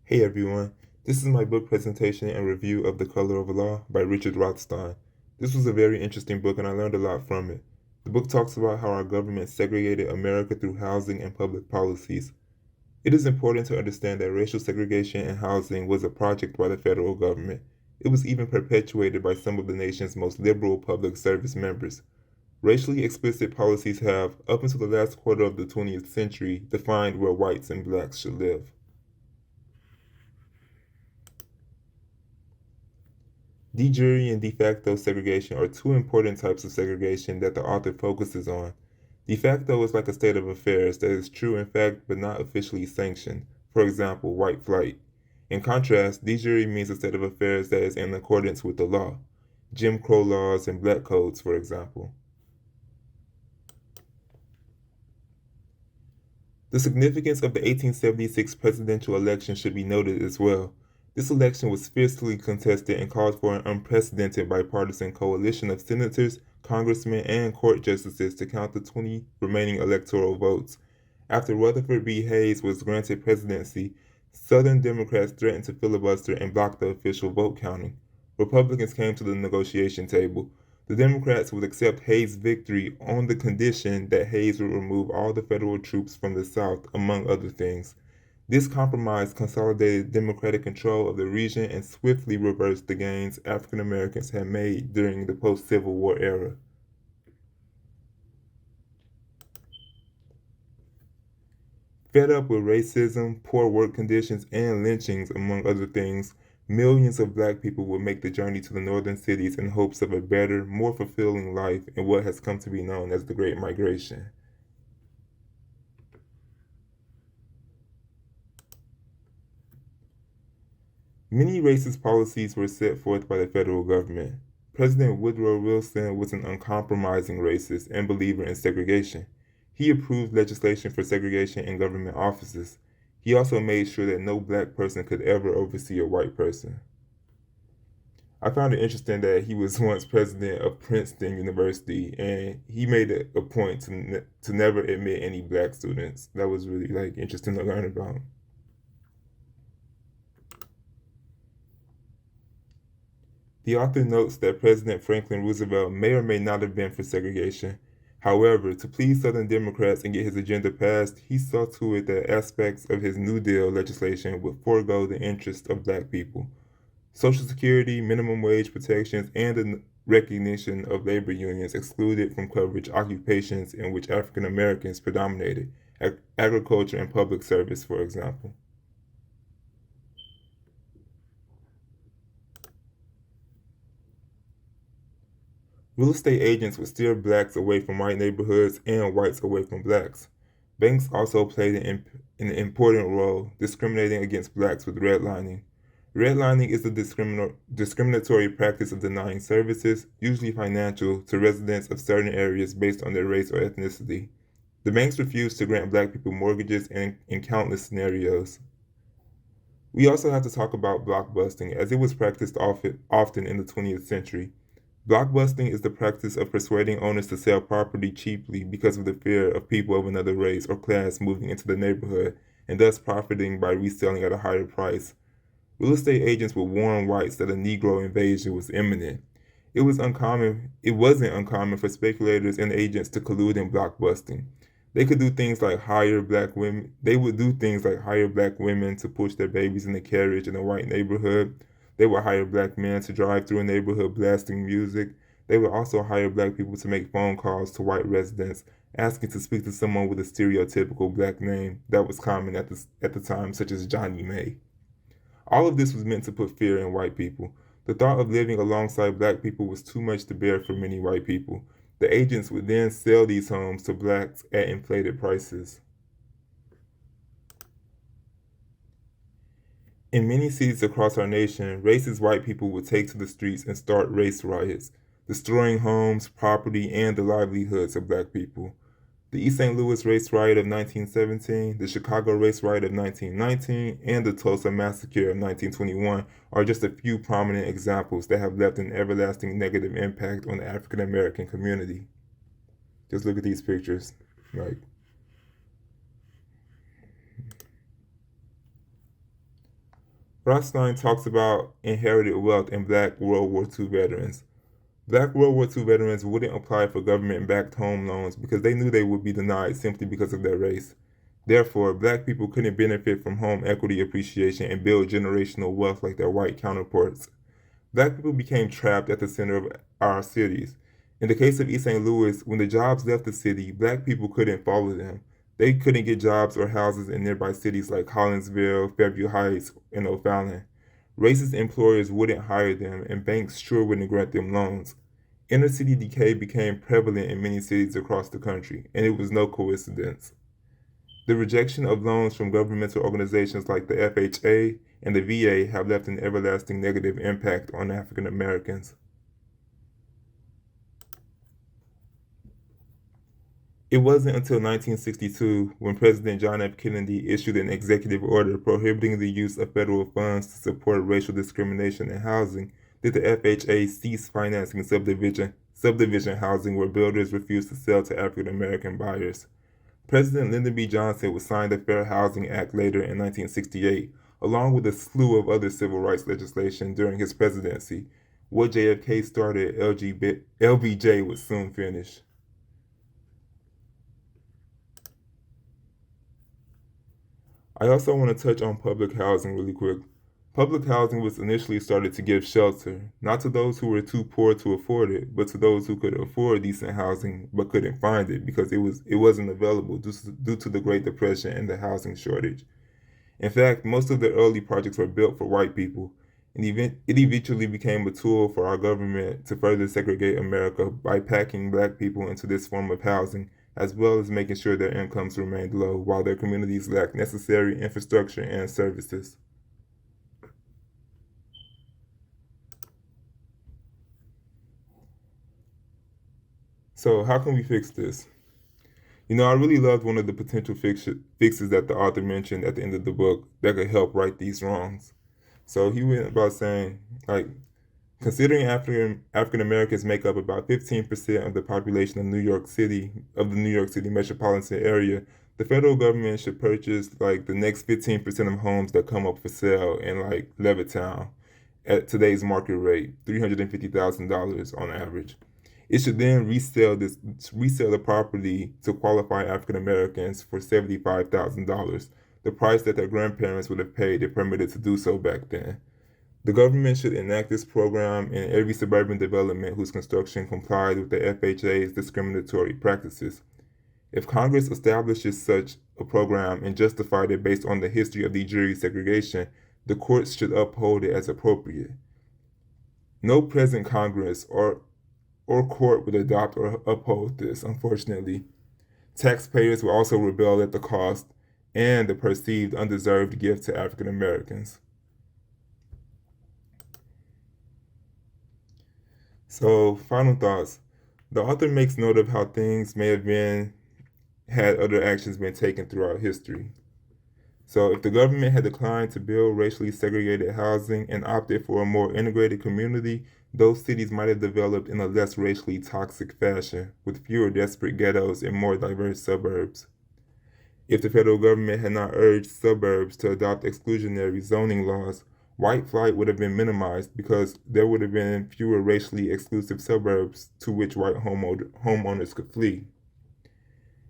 Hey everyone, this is my book presentation and review of The Color of Law by Richard Rothstein. This was a very interesting book and I learned a lot from it. The book talks about how our government segregated America through housing and public policies. It is important to understand that racial segregation in housing was a project by the federal government. It was even perpetuated by some of the nation's most liberal public service members. Racially explicit policies have, up until the last quarter of the 20th century, defined where whites and blacks should live. De jure and de facto segregation are two important types of segregation that the author focuses on. De facto is like a state of affairs that is true in fact but not officially sanctioned, for example, white flight. In contrast, de jure means a state of affairs that is in accordance with the law, Jim Crow laws and black codes, for example. The significance of the 1876 presidential election should be noted as well. This election was fiercely contested and called for an unprecedented bipartisan coalition of senators, congressmen, and court justices to count the 20 remaining electoral votes. After Rutherford B. Hayes was granted presidency, Southern Democrats threatened to filibuster and block the official vote counting. Republicans came to the negotiation table. The Democrats would accept Hayes' victory on the condition that Hayes would remove all the federal troops from the South, among other things. This compromise consolidated Democratic control of the region and swiftly reversed the gains African Americans had made during the post-Civil War era. Fed up with racism, poor work conditions, and lynchings, among other things, millions of black people would make the journey to the northern cities in hopes of a better, more fulfilling life in what has come to be known as the Great Migration. Many racist policies were set forth by the federal government. President Woodrow Wilson was an uncompromising racist and believer in segregation. He approved legislation for segregation in government offices. He also made sure that no black person could ever oversee a white person. I found it interesting that he was once president of Princeton University, and he made it a point to never admit any black students. That was really interesting to learn about. The author notes that President Franklin Roosevelt may or may not have been for segregation. However, to please Southern Democrats and get his agenda passed, he saw to it that aspects of his New Deal legislation would forego the interests of black people. Social Security, minimum wage protections, and the recognition of labor unions excluded from coverage occupations in which African Americans predominated, agriculture and public service, for example. Real estate agents would steer blacks away from white neighborhoods and whites away from blacks. Banks also played an important role, discriminating against blacks with redlining. Redlining is the discriminatory practice of denying services, usually financial, to residents of certain areas based on their race or ethnicity. The banks refused to grant black people mortgages in countless scenarios. We also have to talk about blockbusting, as it was practiced often in the 20th century. Blockbusting is the practice of persuading owners to sell property cheaply because of the fear of people of another race or class moving into the neighborhood and thus profiting by reselling at a higher price. Real estate agents would warn whites that a Negro invasion was imminent. It wasn't uncommon for speculators and agents to collude in blockbusting. They could do things like hire black women. They would do things like hire black women to push their babies in the carriage in a white neighborhood. They would hire black men to drive through a neighborhood blasting music. They would also hire black people to make phone calls to white residents asking to speak to someone with a stereotypical black name that was common at the time, such as Johnny May. All of this was meant to put fear in white people. The thought of living alongside black people was too much to bear for many white people. The agents would then sell these homes to blacks at inflated prices. In many cities across our nation, racist white people would take to the streets and start race riots, destroying homes, property, and the livelihoods of black people. The East St. Louis race riot of 1917, the Chicago race riot of 1919, and the Tulsa massacre of 1921 are just a few prominent examples that have left an everlasting negative impact on the African American community. Just look at these pictures. Like, Rothstein talks about inherited wealth in black World War II veterans. Black World War II veterans wouldn't apply for government-backed home loans because they knew they would be denied simply because of their race. Therefore, black people couldn't benefit from home equity appreciation and build generational wealth like their white counterparts. Black people became trapped at the center of our cities. In the case of East St. Louis, when the jobs left the city, black people couldn't follow them. They couldn't get jobs or houses in nearby cities like Hollinsville, Fairview Heights, and O'Fallon. Racist employers wouldn't hire them, and banks sure wouldn't grant them loans. Inner city decay became prevalent in many cities across the country, and it was no coincidence. The rejection of loans from governmental organizations like the FHA and the VA have left an everlasting negative impact on African Americans. It wasn't until 1962, when President John F. Kennedy issued an executive order prohibiting the use of federal funds to support racial discrimination in housing, that the FHA ceased financing subdivision housing where builders refused to sell to African American buyers. President Lyndon B. Johnson would sign the Fair Housing Act later in 1968, along with a slew of other civil rights legislation during his presidency. What JFK started, LBJ would soon finish. I also want to touch on public housing really quick. Public housing was initially started to give shelter, not to those who were too poor to afford it, but to those who could afford decent housing but couldn't find it because it wasn't available due to the Great Depression and the housing shortage. In fact, most of the early projects were built for white people, and it eventually became a tool for our government to further segregate America by packing black people into this form of housing, as well as making sure their incomes remained low while their communities lacked necessary infrastructure and services. So, how can we fix this? I really loved one of the potential fixes that the author mentioned at the end of the book that could help right these wrongs. So he went about saying, like, considering African Americans make up about 15% of the population of the New York City metropolitan area, the federal government should purchase like the next 15% of homes that come up for sale in like Levittown at today's market rate, $350,000 on average. It should then resell the property to qualified African Americans for $75,000, the price that their grandparents would have paid if permitted to do so back then. The government should enact this program in every suburban development whose construction complied with the FHA's discriminatory practices. If Congress establishes such a program and justified it based on the history of de jure segregation, the courts should uphold it as appropriate. No present Congress or court would adopt or uphold this, unfortunately. Taxpayers will also rebel at the cost and the perceived undeserved gift to African Americans. So, final thoughts. The author makes note of how things may have been had other actions been taken throughout history. So, if the government had declined to build racially segregated housing and opted for a more integrated community, those cities might have developed in a less racially toxic fashion, with fewer desperate ghettos and more diverse suburbs. If the federal government had not urged suburbs to adopt exclusionary zoning laws, white flight would have been minimized because there would have been fewer racially exclusive suburbs to which white homeowners could flee.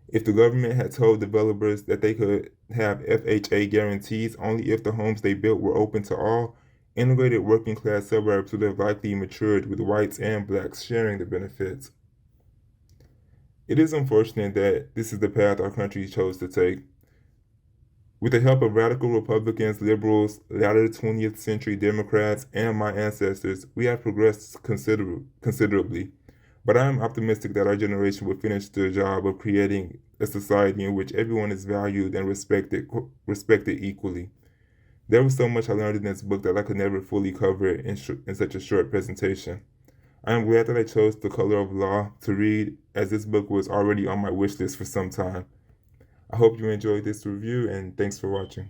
If the government had told developers that they could have FHA guarantees only if the homes they built were open to all, integrated working class suburbs would have likely matured with whites and blacks sharing the benefits. It is unfortunate that this is the path our country chose to take. With the help of radical Republicans, liberals, latter 20th century Democrats, and my ancestors, we have progressed considerably. But I am optimistic that our generation will finish the job of creating a society in which everyone is valued and respected equally. There was so much I learned in this book that I could never fully cover in such a short presentation. I am glad that I chose The Color of Law to read, as this book was already on my wish list for some time. I hope you enjoyed this review, and thanks for watching.